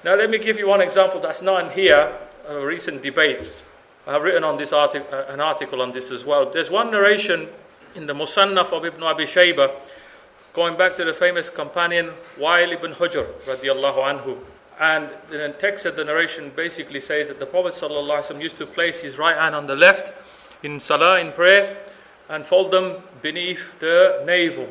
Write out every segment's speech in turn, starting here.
Now let me give you one example that's not in here, recent debates. I've written on this an article on this as well. There's one narration in the Musannaf of ibn Abi Shaybah, going back to the famous companion Wa'il ibn Hujr radiallahu anhu. And the text of the narration basically says that the Prophet ﷺ used to place his right hand on the left in salah, in prayer, and fold them beneath the navel,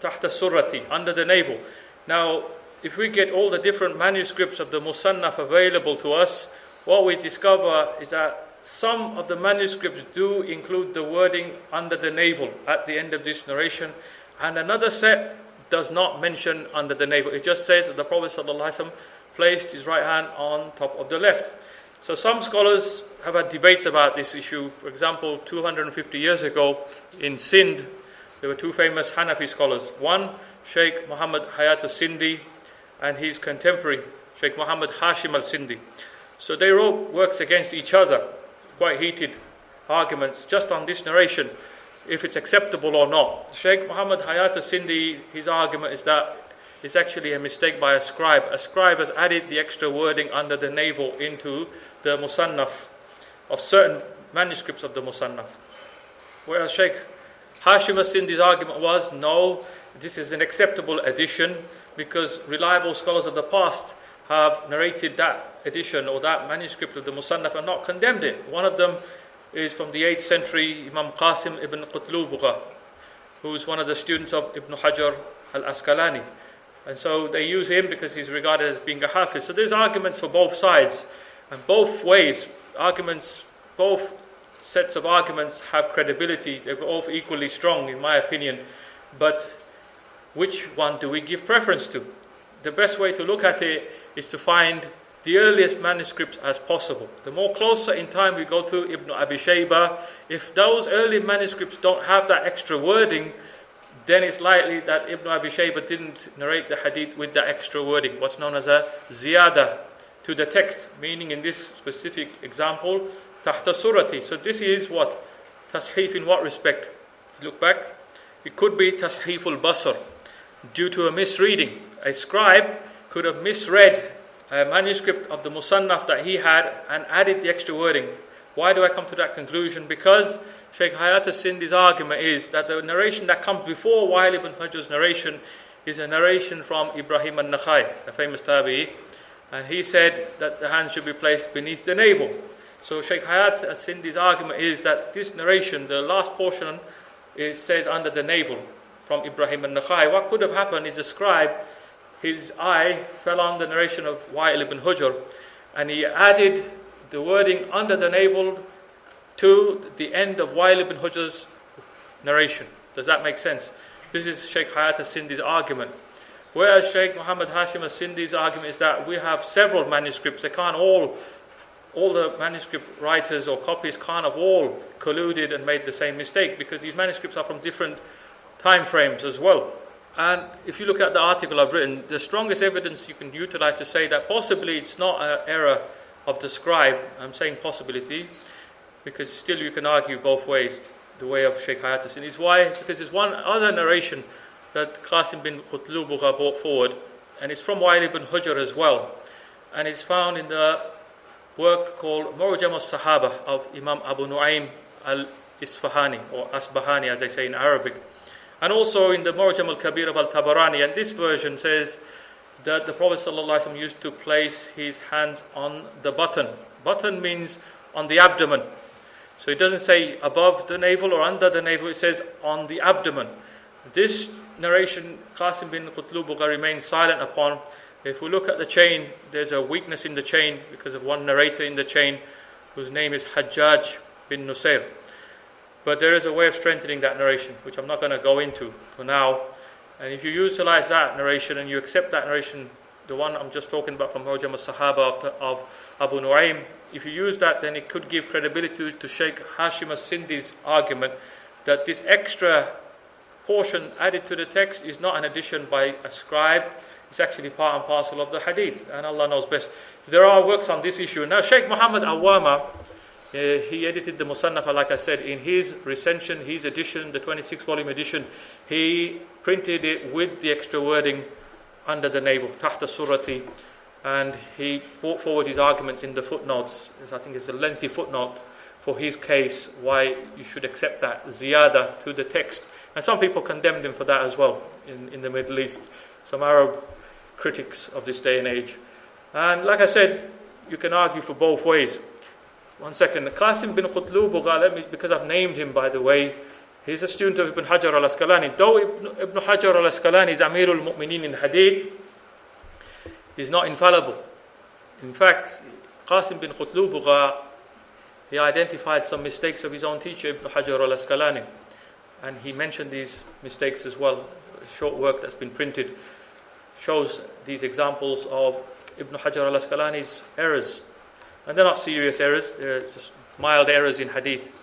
tahta surati, under the navel. Now, if we get all the different manuscripts of the Musannaf available to us, what we discover is that some of the manuscripts do include the wording under the navel at the end of this narration, and another set does not mention under the navel. It just says that the Prophet ﷺ placed his right hand on top of the left. So some scholars have had debates about this issue. For example, 250 years ago in Sindh, there were two famous Hanafi scholars. One, Shaykh Muhammad Hayat al-Sindhi, and his contemporary, Shaykh Muhammad Hashim al-Sindhi. So they wrote works against each other, quite heated arguments, just on this narration, if it's acceptable or not. Shaykh Muhammad Hayat al-Sindhi, his argument is that it's actually a mistake by a scribe. A scribe has added the extra wording under the navel into the Musannaf, of certain manuscripts of the Musannaf. Whereas Shaykh Hashim al-Sindhi's argument was, no, this is an acceptable addition, because reliable scholars of the past have narrated that edition or that manuscript of the Musannaf and not condemned it. One of them is from the 8th century Imam Qasim ibn Qutlubugha, who's one of the students of ibn Hujr al-Asqalani. And so they use him because he's regarded as being a hafiz. So there's arguments for both sides, and both ways, both sets of arguments have credibility. They're both equally strong, in my opinion. But which one do we give preference to? The best way to look at it is to find the earliest manuscripts as possible. The more closer in time we go to Ibn Abi Shaybah, if those early manuscripts don't have that extra wording, then it's likely that Ibn Abi Shaybah didn't narrate the hadith with the extra wording, what's known as a ziyada to the text, meaning in this specific example, tahta surati. So this is what? Tashif in what respect? Look back. It could be tashiful basar, due to a misreading. A scribe could have misread a manuscript of the Musannaf that he had and added the extra wording. Why do I come to that conclusion? Because Shaykh Hayat al-Sindhi's argument is that the narration that comes before Wa'il ibn Hujr's narration is a narration from Ibrahim al-Nakhai, the famous tabi'i, and he said that the hand should be placed beneath the navel. So Shaykh Hayat al-Sindhi's argument is that this narration, the last portion, it says under the navel from Ibrahim al-Nakhai. What could have happened is the scribe, his eye fell on the narration of Wa'il ibn Hujr, and he added the wording under the navel to the end of Wa'il ibn Hujr's narration. Does that make sense? This is Shaykh Hayat al-Sindhi's argument. Whereas Shaykh Muhammad Hashim al-Sindhi's argument is that we have several manuscripts. They can't all the manuscript writers or copies can't have all colluded and made the same mistake, because these manuscripts are from different time frames as well. And if you look at the article I've written, the strongest evidence you can utilize to say that possibly it's not an error of the scribe, I'm saying possibility, because still you can argue both ways, the way of Shaykh Hayat al-Sindhi. Is why? Because there's one other narration that Qasim bin Qutlubugha brought forward, and it's from Wa'il ibn Hujr as well, and it's found in the work called Mu'jam al-Sahaba of Imam Abu Nu'aym al-Isfahani, or Asbahani as they say in Arabic, and also in the Mu'jam al-Kabir of al-Tabarani. And this version says that the Prophet ﷺ used to place his hands on the button. Button means on the abdomen. So it doesn't say above the navel or under the navel, it says on the abdomen. This narration, Qasim bin Qutlubugha remains silent upon. If we look at the chain, there's a weakness in the chain because of one narrator in the chain whose name is Hajjaj bin Nusayr. But there is a way of strengthening that narration, which I'm not going to go into for now. And if you utilize that narration and you accept that narration, the one I'm just talking about from Mu'jam al-Sahaba of Abu Nu'aym, if you use that, then it could give credibility to Shaykh Hashim al-Sindhi's argument that this extra portion added to the text is not an addition by a scribe, it's actually part and parcel of the hadith, and Allah knows best. There are works on this issue. Now Shaykh Muhammad Awama, he edited the Musannaf, like I said, in his recension, his edition, the 26 volume edition, he printed it with the extra wording under the navel, tahta surati, and he brought forward his arguments in the footnotes. I think it's a lengthy footnote for his case, why you should accept that ziyada to the text. And some people condemned him for that as well in the Middle East, some Arab critics of this day and age. And like I said, you can argue for both ways. One second, Qasim bin Qutlub, because I've named him by the way, he's a student of Ibn Hujr al-Asqalani. Though Ibn Hujr al-Asqalani is Amirul Mu'mineen in Hadith, he's not infallible. In fact, Qasim bin Qutlub, he identified some mistakes of his own teacher, Ibn Hujr al-Asqalani. And he mentioned these mistakes as well. A short work that's been printed shows these examples of Ibn Hujr al-Asqalani's errors. And they're not serious errors, they're just mild errors in hadith.